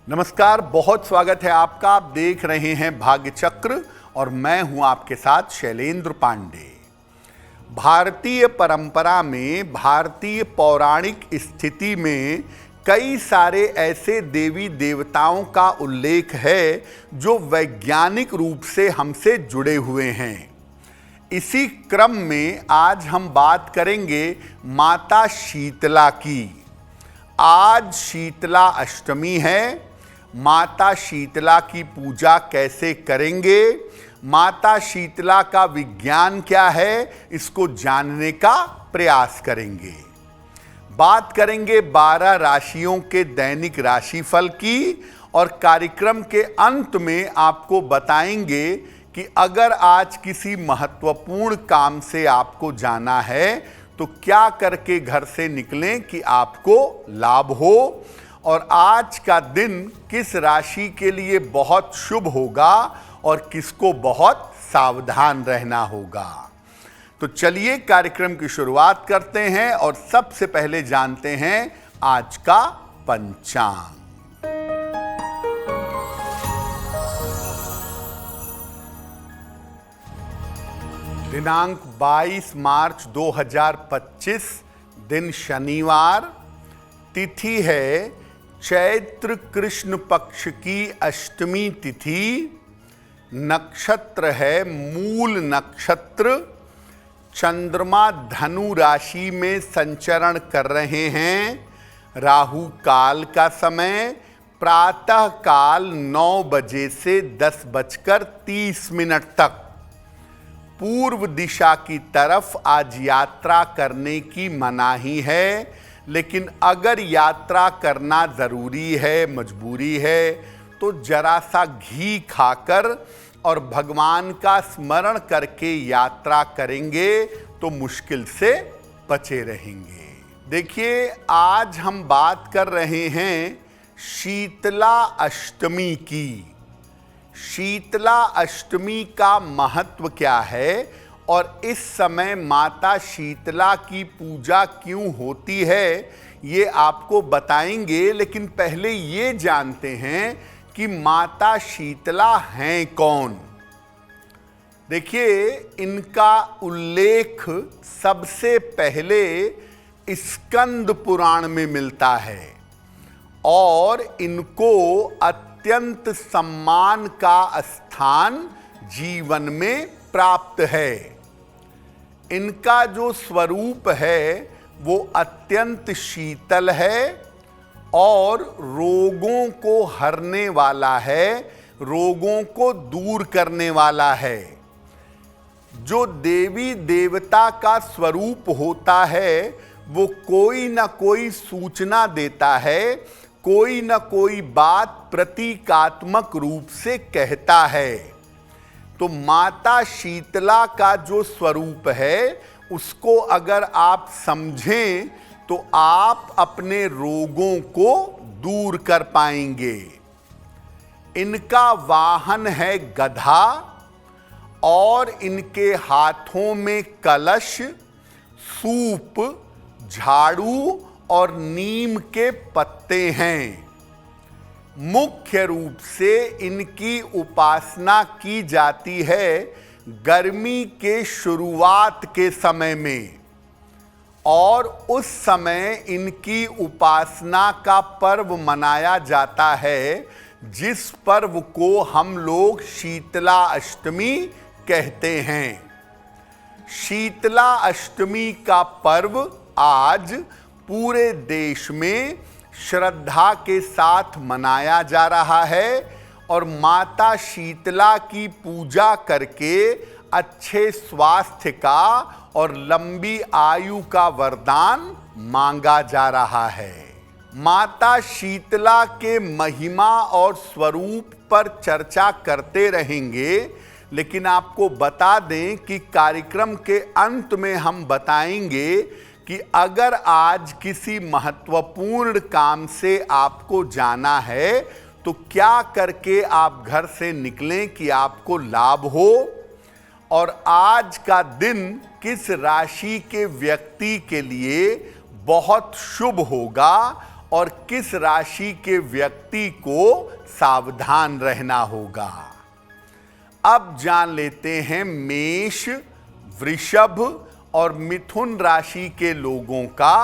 नमस्कार, बहुत स्वागत है आपका। आप देख रहे हैं भाग्य चक्र और मैं हूं आपके साथ शैलेंद्र पांडे। भारतीय परंपरा में, भारतीय पौराणिक स्थिति में कई सारे ऐसे देवी देवताओं का उल्लेख है जो वैज्ञानिक रूप से हमसे जुड़े हुए हैं। इसी क्रम में आज हम बात करेंगे माता शीतला की। आज शीतला अष्टमी है। माता शीतला की पूजा कैसे करेंगे, माता शीतला का विज्ञान क्या है, इसको जानने का प्रयास करेंगे। बात करेंगे 12 राशियों के दैनिक राशिफल की और कार्यक्रम के अंत में आपको बताएंगे कि अगर आज किसी महत्वपूर्ण काम से आपको जाना है तो क्या करके घर से निकलें कि आपको लाभ हो, और आज का दिन किस राशि के लिए बहुत शुभ होगा और किसको बहुत सावधान रहना होगा। तो चलिए कार्यक्रम की शुरुआत करते हैं और सबसे पहले जानते हैं आज का पंचांग। दिनांक 22 मार्च 2025, दिन शनिवार, तिथि है चैत्र कृष्ण पक्ष की अष्टमी तिथि, नक्षत्र है मूल नक्षत्र, चंद्रमा धनु राशि में संचरण कर रहे हैं। राहु काल का समय प्रातः काल 9 बजे से 10:30 तक। पूर्व दिशा की तरफ आज यात्रा करने की मनाही है, लेकिन अगर यात्रा करना ज़रूरी है, मजबूरी है, तो जरा सा घी खाकर और भगवान का स्मरण करके यात्रा करेंगे तो मुश्किल से बचे रहेंगे। देखिए, आज हम बात कर रहे हैं शीतला अष्टमी की। शीतला अष्टमी का महत्व क्या है और इस समय माता शीतला की पूजा क्यों होती है, ये आपको बताएंगे। लेकिन पहले ये जानते हैं कि माता शीतला हैं कौन। देखिए, इनका उल्लेख सबसे पहले स्कंद पुराण में मिलता है और इनको अत्यंत सम्मान का स्थान जीवन में प्राप्त है। इनका जो स्वरूप है वो अत्यंत शीतल है और रोगों को हरने वाला है, रोगों को दूर करने वाला है। जो देवी देवता का स्वरूप होता है वो कोई ना कोई सूचना देता है, कोई ना कोई बात प्रतीकात्मक रूप से कहता है। तो माता शीतला का जो स्वरूप है उसको अगर आप समझें तो आप अपने रोगों को दूर कर पाएंगे। इनका वाहन है गधा और इनके हाथों में कलश, सूप, झाड़ू और नीम के पत्ते हैं। मुख्य रूप से इनकी उपासना की जाती है गर्मी के शुरुआत के समय में, और उस समय इनकी उपासना का पर्व मनाया जाता है जिस पर्व को हम लोग शीतला अष्टमी कहते हैं। शीतला अष्टमी का पर्व आज पूरे देश में श्रद्धा के साथ मनाया जा रहा है और माता शीतला की पूजा करके अच्छे स्वास्थ्य का और लंबी आयु का वरदान मांगा जा रहा है। माता शीतला के महिमा और स्वरूप पर चर्चा करते रहेंगे, लेकिन आपको बता दें कि कार्यक्रम के अंत में हम बताएंगे कि अगर आज किसी महत्वपूर्ण काम से आपको जाना है तो क्या करके आप घर से निकलें कि आपको लाभ हो, और आज का दिन किस राशि के व्यक्ति के लिए बहुत शुभ होगा और किस राशि के व्यक्ति को सावधान रहना होगा। अब जान लेते हैं मेष, वृषभ और मिथुन राशि के लोगों का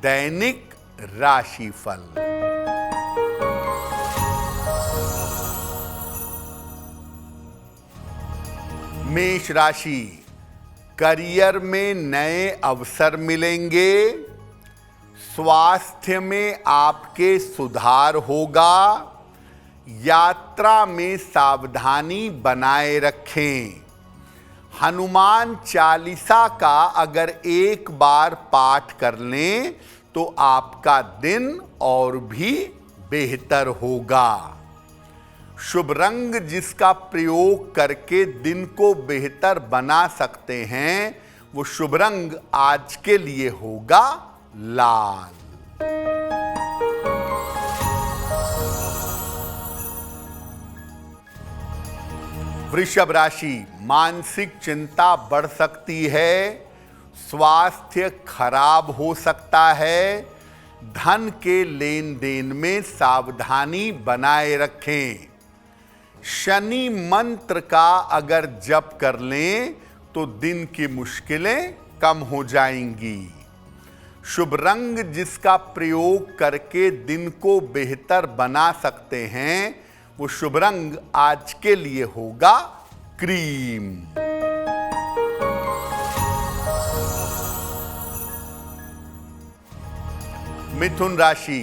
दैनिक राशिफल। मेष राशि, करियर में नए अवसर मिलेंगे, स्वास्थ्य में आपके सुधार होगा, यात्रा में सावधानी बनाए रखें। हनुमान चालीसा का अगर एक बार पाठ कर लें तो आपका दिन और भी बेहतर होगा। शुभ रंग जिसका प्रयोग करके दिन को बेहतर बना सकते हैं, वो शुभ रंग आज के लिए होगा लाल। वृषभ राशि, मानसिक चिंता बढ़ सकती है, स्वास्थ्य खराब हो सकता है, धन के लेन देन में सावधानी बनाए रखें। शनि मंत्र का अगर जप कर लें तो दिन की मुश्किलें कम हो जाएंगी। शुभ रंग जिसका प्रयोग करके दिन को बेहतर बना सकते हैं, वो शुभ रंग आज के लिए होगा क्रीम। मिथुन राशि,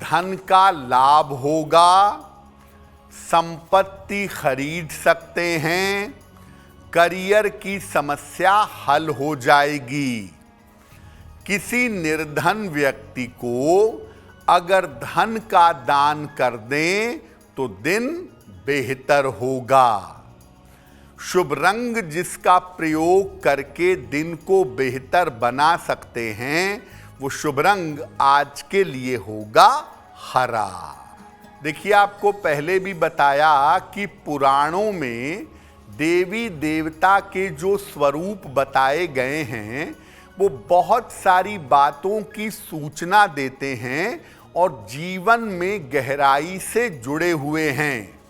धन का लाभ होगा, संपत्ति खरीद सकते हैं, करियर की समस्या हल हो जाएगी। किसी निर्धन व्यक्ति को अगर धन का दान कर दें तो दिन बेहतर होगा। शुभ रंग जिसका प्रयोग करके दिन को बेहतर बना सकते हैं, वो शुभ रंग आज के लिए होगा हरा। देखिए, आपको पहले भी बताया कि पुराणों में देवी देवता के जो स्वरूप बताए गए हैं, वो बहुत सारी बातों की सूचना देते हैं और जीवन में गहराई से जुड़े हुए हैं।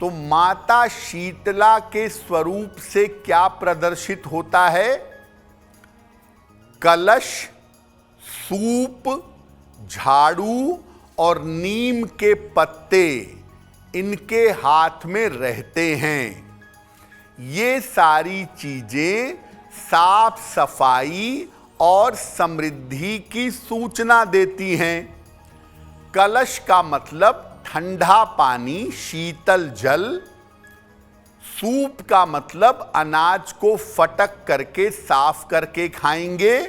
तो माता शीतला के स्वरूप से क्या प्रदर्शित होता है? कलश, सूप, झाड़ू और नीम के पत्ते इनके हाथ में रहते हैं। ये सारी चीजें साफ सफाई और समृद्धि की सूचना देती हैं। कलश का मतलब ठंडा पानी, शीतल जल। सूप का मतलब अनाज को फटक करके साफ करके खाएंगे।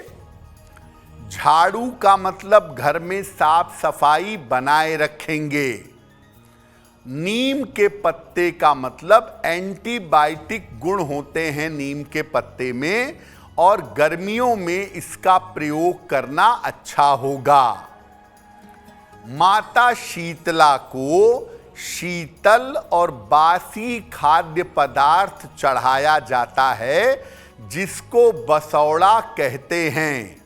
झाड़ू का मतलब घर में साफ सफाई बनाए रखेंगे। नीम के पत्ते का मतलब एंटीबायोटिक गुण होते हैं नीम के पत्ते में, और गर्मियों में इसका प्रयोग करना अच्छा होगा। माता शीतला को शीतल और बासी खाद्य पदार्थ चढ़ाया जाता है, जिसको बसौड़ा कहते हैं।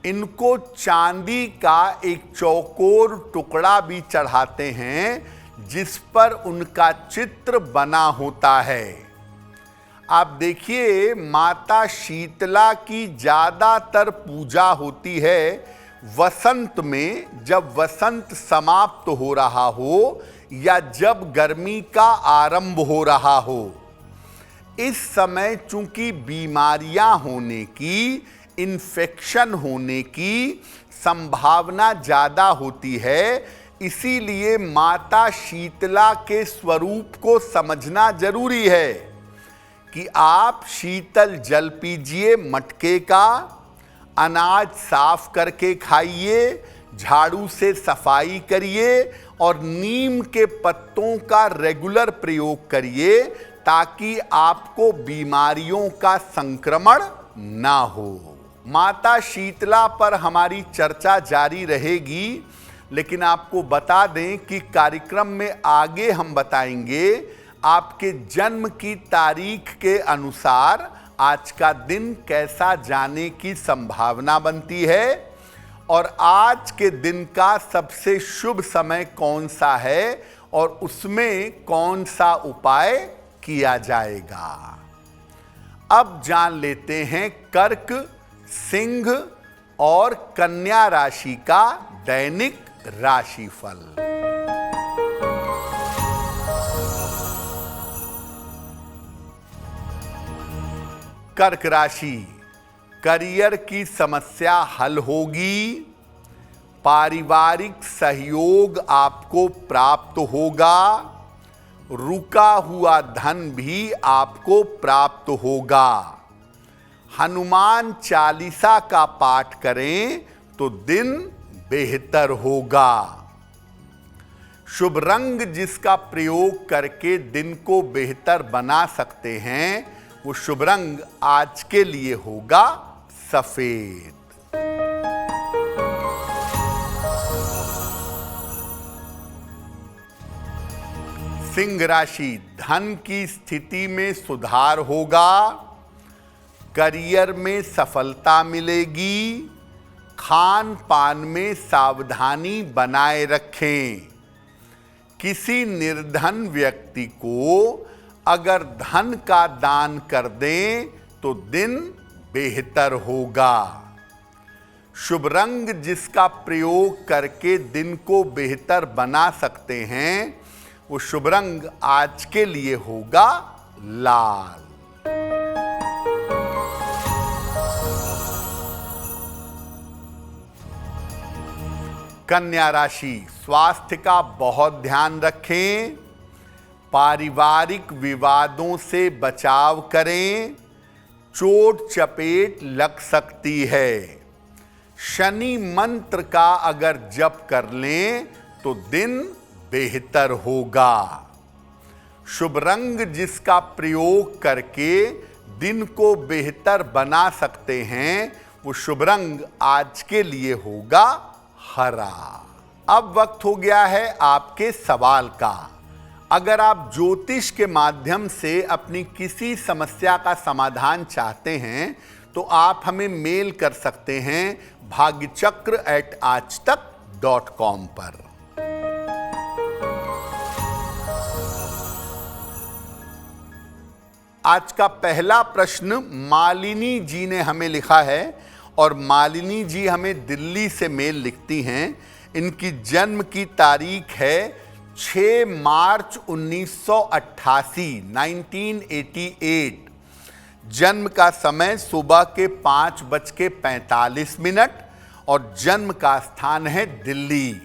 इनको चांदी का एक चौकोर टुकड़ा भी चढ़ाते हैं, जिस पर उनका चित्र बना होता है। आप देखिए, माता शीतला की ज़्यादातर पूजा होती है वसंत में, जब वसंत समाप्त हो रहा हो या जब गर्मी का आरंभ हो रहा हो। इस समय चूंकि बीमारियां होने की, इन्फेक्शन होने की संभावना ज़्यादा होती है, इसीलिए माता शीतला के स्वरूप को समझना जरूरी है कि आप शीतल जल पीजिए मटके का, अनाज साफ करके खाइए, झाड़ू से सफाई करिए और नीम के पत्तों का रेगुलर प्रयोग करिए, ताकि आपको बीमारियों का संक्रमण ना हो। माता शीतला पर हमारी चर्चा जारी रहेगी, लेकिन आपको बता दें कि कार्यक्रम में आगे हम बताएंगे आपके जन्म की तारीख के अनुसार आज का दिन कैसा जाने की संभावना बनती है, और आज के दिन का सबसे शुभ समय कौन सा है और उसमें कौन सा उपाय किया जाएगा। अब जान लेते हैं कर्क, सिंह और कन्या राशि का दैनिक राशिफल। कर्क राशि, करियर की समस्या हल होगी, पारिवारिक सहयोग आपको प्राप्त होगा, रुका हुआ धन भी आपको प्राप्त होगा। हनुमान चालीसा का पाठ करें तो दिन बेहतर होगा। शुभ रंग जिसका प्रयोग करके दिन को बेहतर बना सकते हैं, वो शुभ रंग आज के लिए होगा सफेद। सिंह राशि, धन की स्थिति में सुधार होगा, करियर में सफलता मिलेगी, खान पान में सावधानी बनाए रखें। किसी निर्धन व्यक्ति को अगर धन का दान कर दें तो दिन बेहतर होगा। शुभ रंग जिसका प्रयोग करके दिन को बेहतर बना सकते हैं, वो शुभ रंग आज के लिए होगा लाल। कन्या राशि, स्वास्थ्य का बहुत ध्यान रखें, पारिवारिक विवादों से बचाव करें, चोट चपेट लग सकती है। शनि मंत्र का अगर जप कर लें तो दिन बेहतर होगा। शुभ रंग जिसका प्रयोग करके दिन को बेहतर बना सकते हैं, वो शुभ रंग आज के लिए होगा हरा। अब वक्त हो गया है आपके सवाल का। अगर आप ज्योतिष के माध्यम से अपनी किसी समस्या का समाधान चाहते हैं तो आप हमें मेल कर सकते हैं bhagyachakra@aajtak.com पर। आज का पहला प्रश्न मालिनी जी ने हमें लिखा है और मालिनी जी हमें दिल्ली से मेल लिखती हैं। इनकी जन्म की तारीख है 6 मार्च 1988, 1988। जन्म का समय सुबह के 5:45 और जन्म का स्थान है दिल्ली।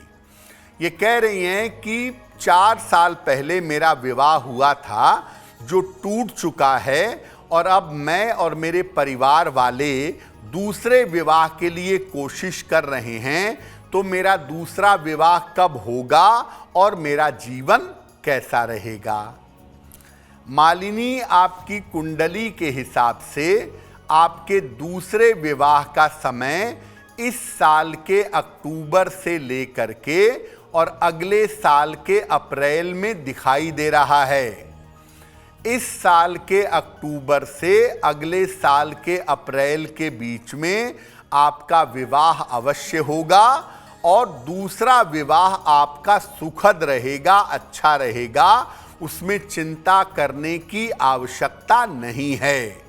ये कह रही हैं कि 4 साल पहले मेरा विवाह हुआ था जो टूट चुका है और अब मैं और मेरे परिवार वाले दूसरे विवाह के लिए कोशिश कर रहे हैं, तो मेरा दूसरा विवाह कब होगा और मेरा जीवन कैसा रहेगा। मालिनी, आपकी कुंडली के हिसाब से आपके दूसरे विवाह का समय इस साल के अक्टूबर से लेकर के और अगले साल के अप्रैल में दिखाई दे रहा है। इस साल के अक्टूबर से अगले साल के अप्रैल के बीच में आपका विवाह अवश्य होगा और दूसरा विवाह आपका सुखद रहेगा, अच्छा रहेगा, उसमें चिंता करने की आवश्यकता नहीं है।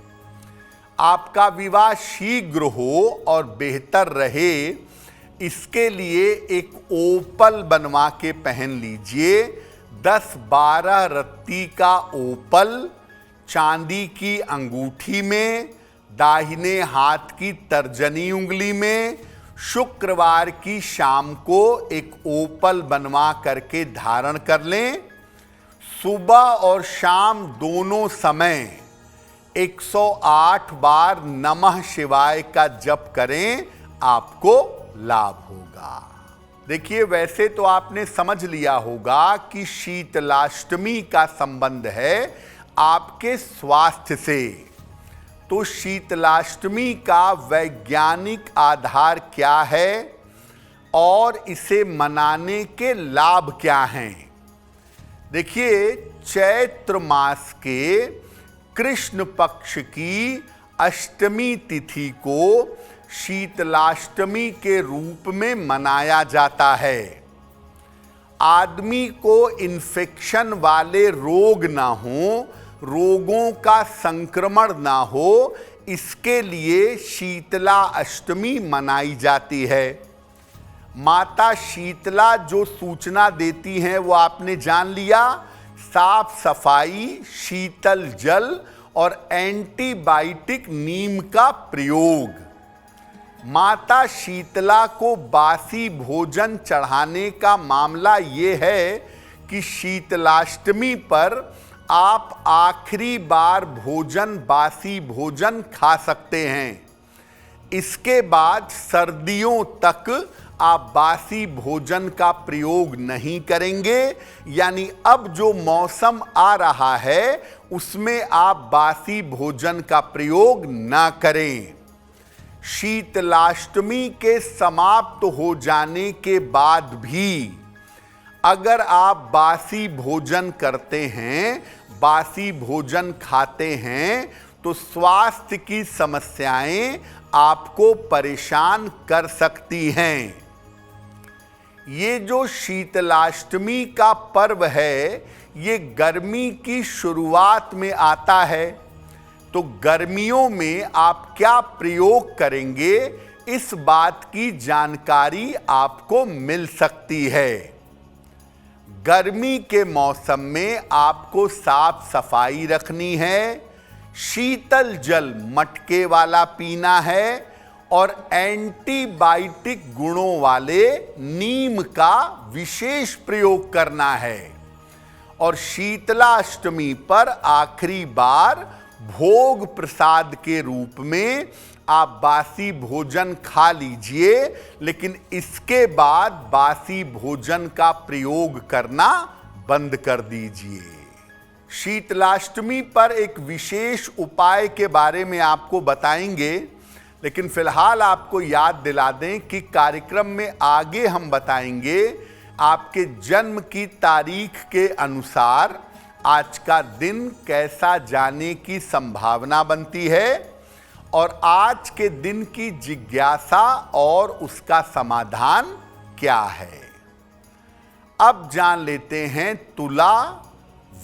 आपका विवाह शीघ्र हो और बेहतर रहे, इसके लिए एक ओपल बनवा के पहन लीजिए। 10-12 रत्ती का ओपल चांदी की अंगूठी में, दाहिने हाथ की तर्जनी उंगली में, शुक्रवार की शाम को एक ओपल बनवा करके धारण कर लें। सुबह और शाम दोनों समय 108 बार नमः शिवाय का जप करें, आपको लाभ होगा। देखिए, वैसे तो आपने समझ लिया होगा कि शीतलाष्टमी का संबंध है आपके स्वास्थ्य से। तो शीतलाष्टमी का वैज्ञानिक आधार क्या है और इसे मनाने के लाभ क्या हैं? देखिए, चैत्र मास के कृष्ण पक्ष की अष्टमी तिथि को शीतलाष्टमी के रूप में मनाया जाता है। आदमी को इन्फेक्शन वाले रोग ना हो, रोगों का संक्रमण ना हो, इसके लिए शीतला अष्टमी मनाई जाती है। माता शीतला जो सूचना देती हैं वो आपने जान लिया, साफ सफाई, शीतल जल और एंटीबायोटिक नीम का प्रयोग। माता शीतला को बासी भोजन चढ़ाने का मामला ये है कि शीतलाष्टमी पर आप आखिरी बार बासी भोजन खा सकते हैं। इसके बाद सर्दियों तक आप बासी भोजन का प्रयोग नहीं करेंगे, यानी अब जो मौसम आ रहा है उसमें आप बासी भोजन का प्रयोग ना करें। शीतलाष्टमी के समाप्त हो जाने के बाद भी अगर आप बासी भोजन करते हैं, बासी भोजन खाते हैं, तो स्वास्थ्य की समस्याएं आपको परेशान कर सकती हैं। ये जो शीतलाष्टमी का पर्व है, ये गर्मी की शुरुआत में आता है। तो गर्मियों में आप क्या प्रयोग करेंगे, इस बात की जानकारी आपको मिल सकती है। गर्मी के मौसम में आपको साफ सफाई रखनी है, शीतल जल मटके वाला पीना है और एंटीबायोटिक गुणों वाले नीम का विशेष प्रयोग करना है। और शीतलाष्टमी पर आखिरी बार भोग प्रसाद के रूप में आप बासी भोजन खा लीजिए, लेकिन इसके बाद बासी भोजन का प्रयोग करना बंद कर दीजिए। शीतलाष्टमी पर एक विशेष उपाय के बारे में आपको बताएंगे, लेकिन फिलहाल आपको याद दिला दें कि कार्यक्रम में आगे हम बताएंगे आपके जन्म की तारीख के अनुसार आज का दिन कैसा जाने की संभावना बनती है और आज के दिन की जिज्ञासा और उसका समाधान क्या है। अब जान लेते हैं तुला,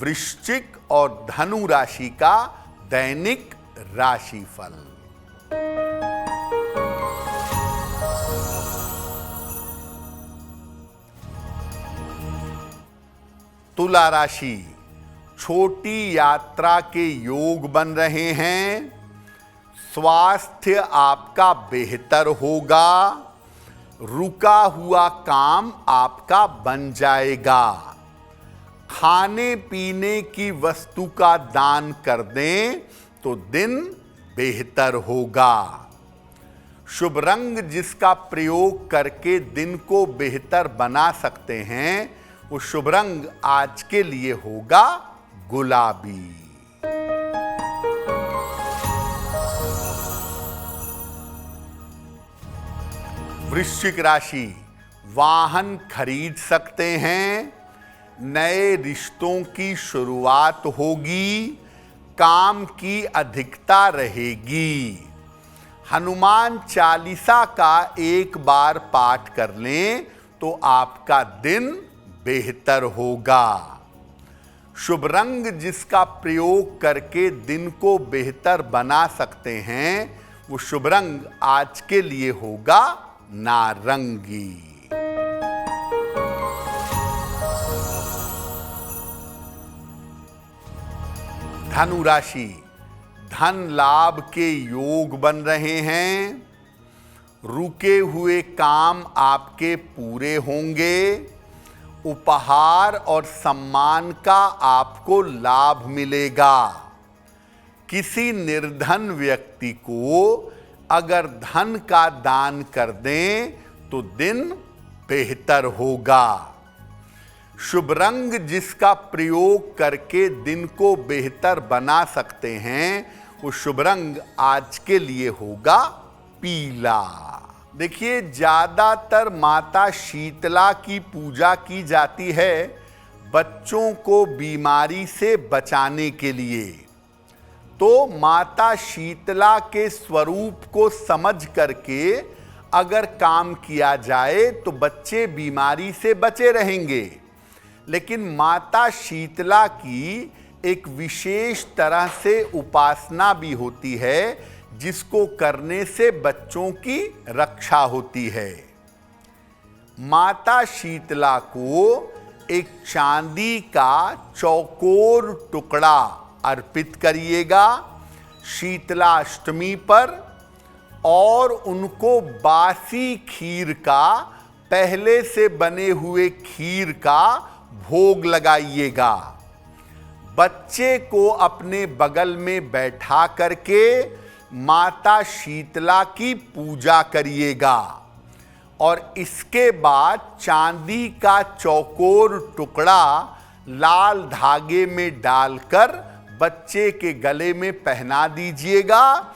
वृश्चिक और धनु राशि का दैनिक राशिफल। तुला राशि, छोटी यात्रा के योग बन रहे हैं। स्वास्थ्य आपका बेहतर होगा। रुका हुआ काम आपका बन जाएगा। खाने पीने की वस्तु का दान कर दें तो दिन बेहतर होगा। शुभ रंग जिसका प्रयोग करके दिन को बेहतर बना सकते हैं, वो शुभ रंग आज के लिए होगा गुलाबी। वृश्चिक राशि, वाहन खरीद सकते हैं। नए रिश्तों की शुरुआत होगी। काम की अधिकता रहेगी। हनुमान चालीसा का एक बार पाठ कर लें तो आपका दिन बेहतर होगा। शुभ रंग जिसका प्रयोग करके दिन को बेहतर बना सकते हैं, वो शुभ रंग आज के लिए होगा नारंगी। धनु राशि, धन लाभ के योग बन रहे हैं। रुके हुए काम आपके पूरे होंगे। उपहार और सम्मान का आपको लाभ मिलेगा। किसी निर्धन व्यक्ति को अगर धन का दान कर दें तो दिन बेहतर होगा। शुभ रंग जिसका प्रयोग करके दिन को बेहतर बना सकते हैं, वो शुभ रंग आज के लिए होगा पीला। देखिए, ज्यादातर माता शीतला की पूजा की जाती है बच्चों को बीमारी से बचाने के लिए। तो माता शीतला के स्वरूप को समझ करके अगर काम किया जाए तो बच्चे बीमारी से बचे रहेंगे। लेकिन माता शीतला की एक विशेष तरह से उपासना भी होती है जिसको करने से बच्चों की रक्षा होती है। माता शीतला को एक चांदी का चौकोर टुकड़ा अर्पित करिएगा शीतलाष्टमी पर, और उनको बासी खीर का, पहले से बने हुए खीर का भोग लगाइएगा। बच्चे को अपने बगल में बैठा करके माता शीतला की पूजा करिएगा, और इसके बाद चांदी का चौकोर टुकड़ा लाल धागे में डालकर बच्चे के गले में पहना दीजिएगा।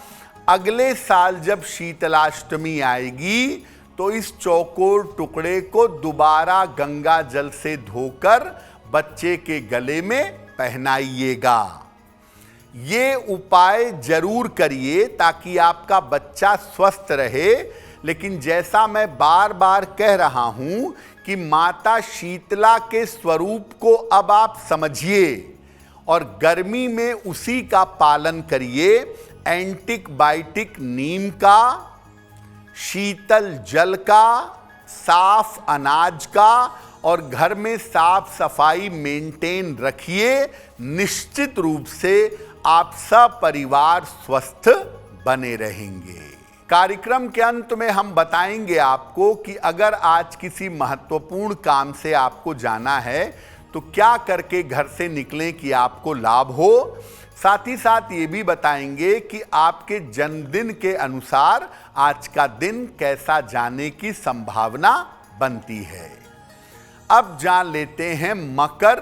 अगले साल जब शीतलाष्टमी आएगी तो इस चौकोर टुकड़े को दोबारा गंगा जल से धोकर बच्चे के गले में पहनाइएगा। ये उपाय जरूर करिए ताकि आपका बच्चा स्वस्थ रहे। लेकिन जैसा मैं बार बार कह रहा हूं कि माता शीतला के स्वरूप को अब आप समझिए और गर्मी में उसी का पालन करिए। एंटीबायोटिक नीम का, शीतल जल का, साफ अनाज का, और घर में साफ सफाई मेंटेन रखिए। निश्चित रूप से आप सपरिवार स्वस्थ बने रहेंगे। कार्यक्रम के अंत में हम बताएंगे आपको कि अगर आज किसी महत्वपूर्ण काम से आपको जाना है तो क्या करके घर से निकलें कि आपको लाभ हो। साथ ही साथ ये भी बताएंगे कि आपके जन्मदिन के अनुसार आज का दिन कैसा जाने की संभावना बनती है। अब जान लेते हैं मकर,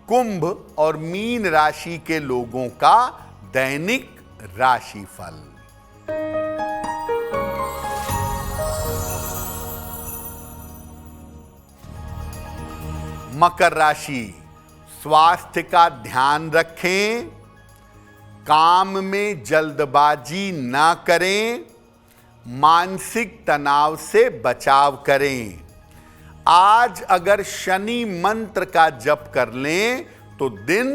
कुंभ और मीन राशि के लोगों का दैनिक राशिफल। मकर राशि, स्वास्थ्य का ध्यान रखें, काम में जल्दबाजी ना करें, मानसिक तनाव से बचाव करें। आज अगर शनि मंत्र का जप कर लें तो दिन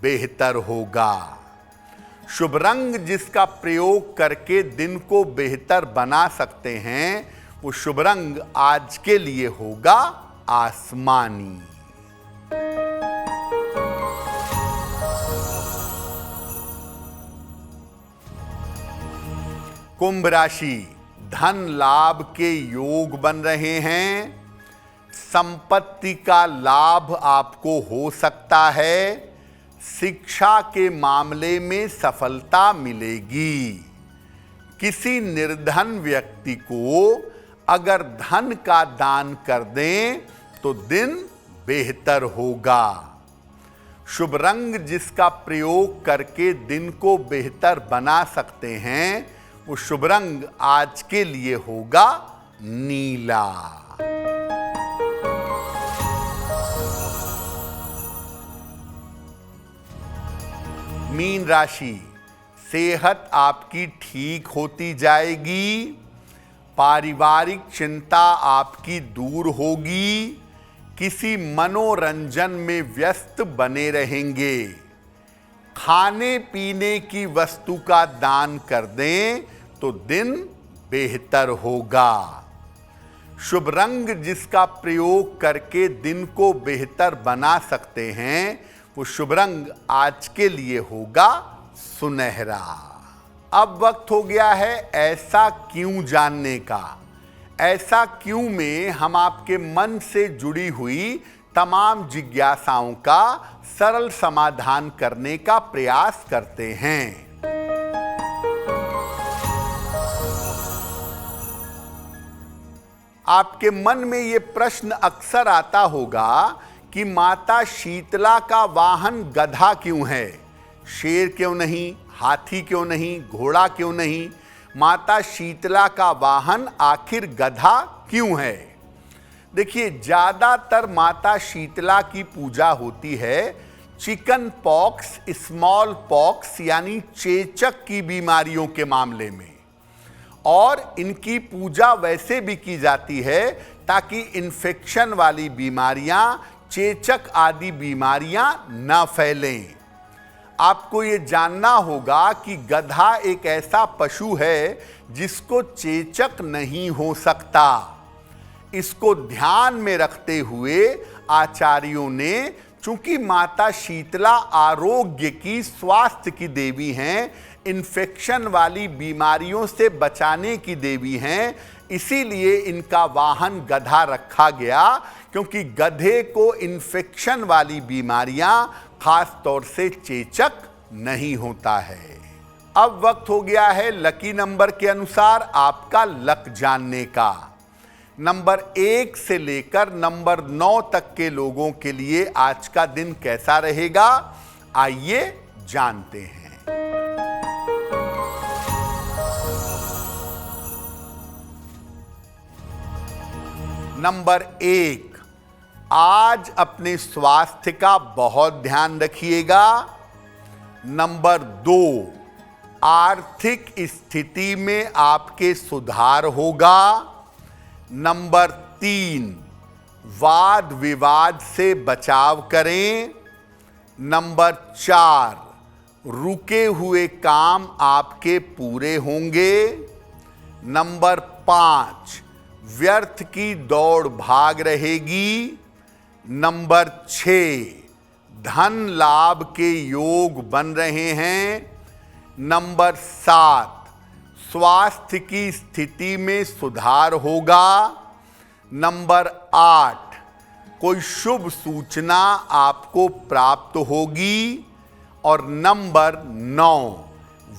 बेहतर होगा। शुभ रंग जिसका प्रयोग करके दिन को बेहतर बना सकते हैं वो शुभ रंग आज के लिए होगा आसमानी। कुंभ राशि, धन लाभ के योग बन रहे हैं। संपत्ति का लाभ आपको हो सकता है। शिक्षा के मामले में सफलता मिलेगी। किसी निर्धन व्यक्ति को अगर धन का दान कर दें तो दिन बेहतर होगा। शुभ रंग जिसका प्रयोग करके दिन को बेहतर बना सकते हैं वो शुभ रंग आज के लिए होगा नीला। मीन राशि, सेहत आपकी ठीक होती जाएगी। पारिवारिक चिंता आपकी दूर होगी। किसी मनोरंजन में व्यस्त बने रहेंगे। खाने पीने की वस्तु का दान कर दें तो दिन बेहतर होगा। शुभ रंग जिसका प्रयोग करके दिन को बेहतर बना सकते हैं वो शुभ रंग आज के लिए होगा सुनहरा। अब वक्त हो गया है ऐसा क्यों जानने का। ऐसा क्यों में हम आपके मन से जुड़ी हुई तमाम जिज्ञासाओं का सरल समाधान करने का प्रयास करते हैं। आपके मन में ये प्रश्न अक्सर आता होगा कि माता शीतला का वाहन गधा क्यों है, शेर क्यों नहीं, हाथी क्यों नहीं, घोड़ा क्यों नहीं, माता शीतला का वाहन आखिर गधा क्यों है। देखिए, ज्यादातर माता शीतला की पूजा होती है चिकन पॉक्स, स्मॉल पॉक्स यानी चेचक की बीमारियों के मामले में। और इनकी पूजा वैसे भी की जाती है ताकि इन्फेक्शन वाली बीमारियां, चेचक आदि बीमारियां न फैलें। आपको ये जानना होगा कि गधा एक ऐसा पशु है जिसको चेचक नहीं हो सकता। इसको ध्यान में रखते हुए आचार्यों ने, चूंकि माता शीतला आरोग्य की, स्वास्थ्य की देवी हैं, इन्फेक्शन वाली बीमारियों से बचाने की देवी हैं, इसीलिए इनका वाहन गधा रखा गया, क्योंकि गधे को इन्फेक्शन वाली बीमारियां, खास तौर से चेचक नहीं होता है। अब वक्त हो गया है लकी नंबर के अनुसार आपका लक जानने का। नंबर 1 से लेकर नंबर 9 तक के लोगों के लिए आज का दिन कैसा रहेगा, आइए जानते हैं। नंबर 1, आज अपने स्वास्थ्य का बहुत ध्यान रखिएगा। नंबर 2, आर्थिक स्थिति में आपके सुधार होगा। नंबर 3, वाद विवाद से बचाव करें। नंबर 4, रुके हुए काम आपके पूरे होंगे। नंबर 5, व्यर्थ की दौड़ भाग रहेगी। नंबर 6, धन लाभ के योग बन रहे हैं। नंबर 7, स्वास्थ्य की स्थिति में सुधार होगा। नंबर 8, कोई शुभ सूचना आपको प्राप्त होगी। और नंबर 9,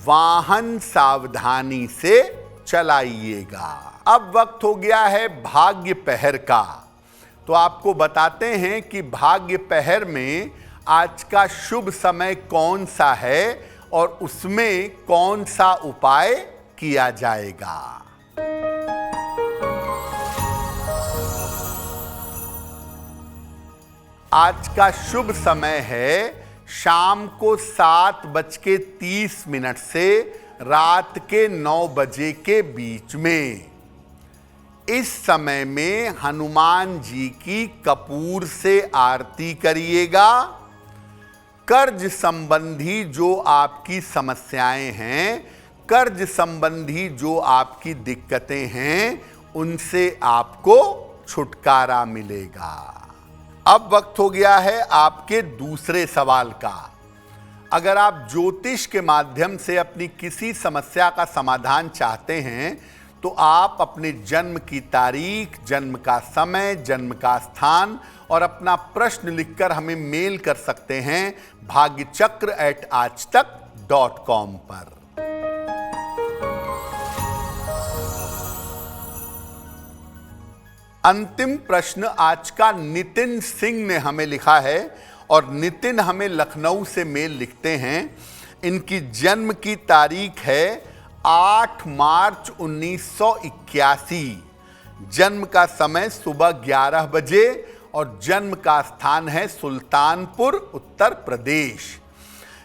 वाहन सावधानी से चलाइएगा। अब वक्त हो गया है भाग्य पहर का। तो आपको बताते हैं कि भाग्य पहर में आज का शुभ समय कौन सा है और उसमें कौन सा उपाय किया जाएगा। आज का शुभ समय है शाम को 7:30 से रात के 9 बजे के बीच में। इस समय में हनुमान जी की कपूर से आरती करिएगा। कर्ज संबंधी जो आपकी समस्याएं हैं, कर्ज संबंधी जो आपकी दिक्कतें हैं, उनसे आपको छुटकारा मिलेगा। अब वक्त हो गया है आपके दूसरे सवाल का। अगर आप ज्योतिष के माध्यम से अपनी किसी समस्या का समाधान चाहते हैं तो आप अपने जन्म की तारीख, जन्म का समय, जन्म का स्थान और अपना प्रश्न लिखकर हमें मेल कर सकते हैं bhagyachakra@aajtak.com पर। अंतिम प्रश्न आज का नितिन सिंह ने हमें लिखा है और नितिन हमें लखनऊ से मेल लिखते हैं। इनकी जन्म की तारीख है 8 मार्च 1981। जन्म का समय सुबह 11 बजे और जन्म का स्थान है सुल्तानपुर, उत्तर प्रदेश।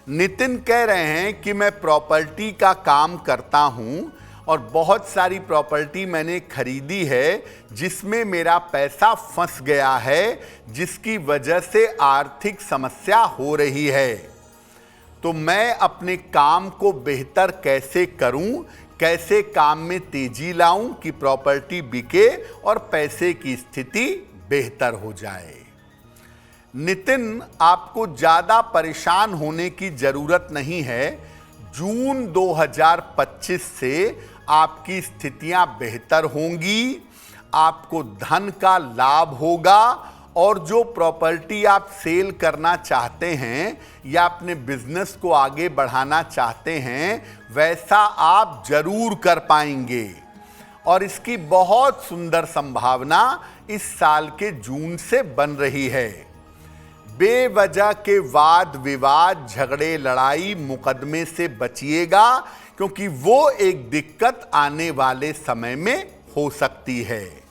नितिन कह रहे हैं कि मैं प्रॉपर्टी का काम करता हूं और बहुत सारी प्रॉपर्टी मैंने खरीदी है जिसमें मेरा पैसा फंस गया है, जिसकी वजह से आर्थिक समस्या हो रही है। तो मैं अपने काम को बेहतर कैसे करूं, कैसे काम में तेजी लाऊं कि प्रॉपर्टी बिके और पैसे की स्थिति बेहतर हो जाए। नितिन, आपको ज़्यादा परेशान होने की ज़रूरत नहीं है। जून 2025 से आपकी स्थितियां बेहतर होंगी, आपको धन का लाभ होगा और जो प्रॉपर्टी आप सेल करना चाहते हैं या अपने बिजनेस को आगे बढ़ाना चाहते हैं, वैसा आप जरूर कर पाएंगे। और इसकी बहुत सुंदर संभावना इस साल के जून से बन रही है। बेवजह के वाद विवाद, झगड़े, लड़ाई, मुकदमे से बचिएगा, क्योंकि वो एक दिक्कत आने वाले समय में हो सकती है।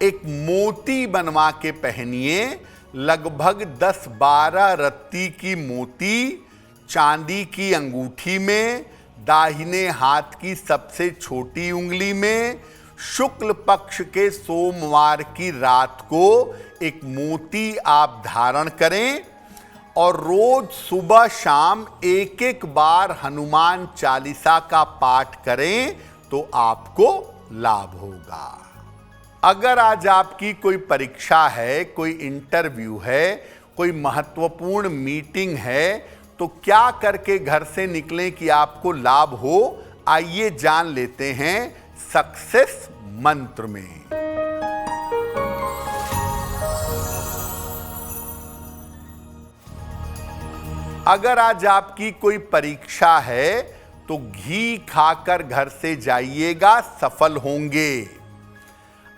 एक मोती बनवा के पहनिए लगभग 10-12 रत्ती की मोती चांदी की अंगूठी में, दाहिने हाथ की सबसे छोटी उंगली में, शुक्ल पक्ष के सोमवार की रात को एक मोती आप धारण करें और रोज सुबह शाम एक एक बार हनुमान चालीसा का पाठ करें तो आपको लाभ होगा। अगर आज आपकी कोई परीक्षा है, कोई इंटरव्यू है, कोई महत्वपूर्ण मीटिंग है, तो क्या करके घर से निकलें कि आपको लाभ हो, आइए जान लेते हैं सक्सेस मंत्र में। अगर आज आपकी कोई परीक्षा है तो घी खाकर घर से जाइएगा, सफल होंगे।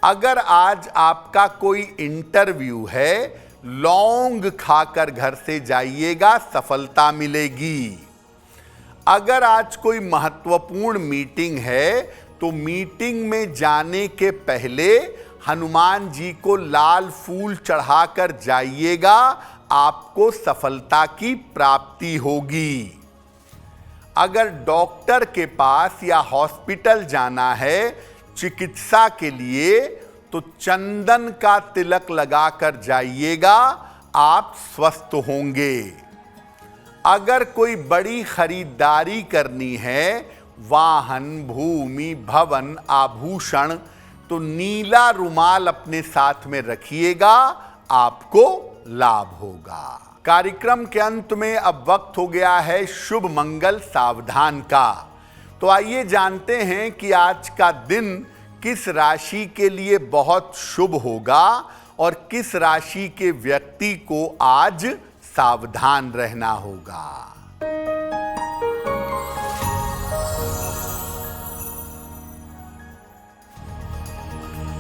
अगर आज आपका कोई इंटरव्यू है, लौंग खाकर घर से जाइएगा, सफलता मिलेगी। अगर आज कोई महत्वपूर्ण मीटिंग है तो मीटिंग में जाने के पहले हनुमान जी को लाल फूल चढ़ाकर जाइएगा, आपको सफलता की प्राप्ति होगी। अगर डॉक्टर के पास या हॉस्पिटल जाना है चिकित्सा के लिए तो चंदन का तिलक लगाकर जाइएगा, आप स्वस्थ होंगे। अगर कोई बड़ी खरीदारी करनी है, वाहन, भूमि, भवन, आभूषण, तो नीला रुमाल अपने साथ में रखिएगा, आपको लाभ होगा। कार्यक्रम के अंत में अब वक्त हो गया है शुभ मंगल सावधान का। तो आइए जानते हैं कि आज का दिन किस राशि के लिए बहुत शुभ होगा और किस राशि के व्यक्ति को आज सावधान रहना होगा।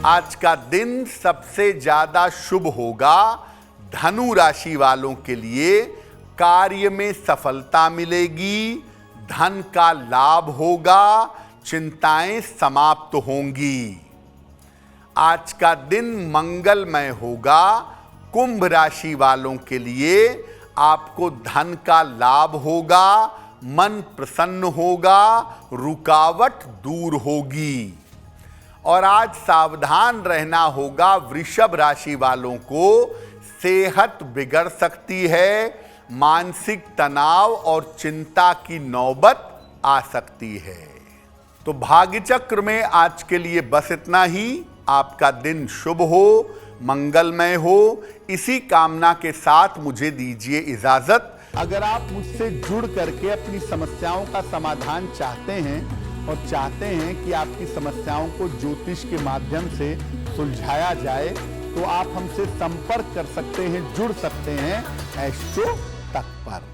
आज का दिन सबसे ज्यादा शुभ होगा धनु राशि वालों के लिए। कार्य में सफलता मिलेगी, धन का लाभ होगा, चिंताएं समाप्त होंगी। आज का दिन मंगलमय होगा। कुंभ राशि वालों के लिए आपको धन का लाभ होगा, मन प्रसन्न होगा, रुकावट दूर होगी। और आज सावधान रहना होगा वृषभ राशि वालों को, सेहत बिगड़ सकती है, मानसिक तनाव और चिंता की नौबत आ सकती है। तो भाग्य चक्र में आज के लिए बस इतना ही। आपका दिन शुभ हो, मंगलमय हो, इसी कामना के साथ मुझे दीजिए इजाजत। अगर आप मुझसे जुड़ करके अपनी समस्याओं का समाधान चाहते हैं और चाहते हैं कि आपकी समस्याओं को ज्योतिष के माध्यम से सुलझाया जाए, तो आप हमसे संपर्क कर सकते हैं, जुड़ सकते हैं एस्ट्रो तक पर।